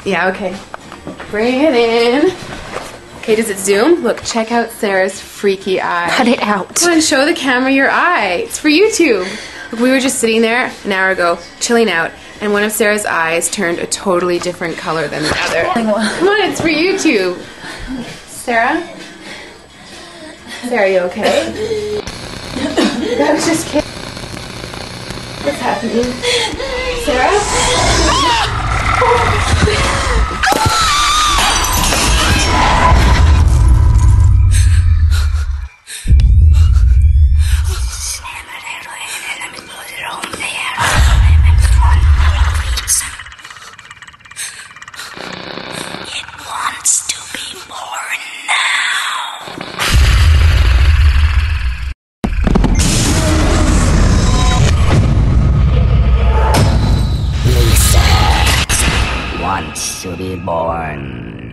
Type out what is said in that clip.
Yeah, okay. Bring it in. Okay, does it zoom? Look, check out Sarah's freaky eye. Cut it out. Come on, show the camera your eye. It's for YouTube. Look, we were just sitting there an hour ago, chilling out, and one of Sarah's eyes turned a totally different color than the other. Come on, it's for YouTube. Sarah? Sarah, are you okay? I was just kidding. What's happening? Sarah? It wants to be born now. Lisa wants to be born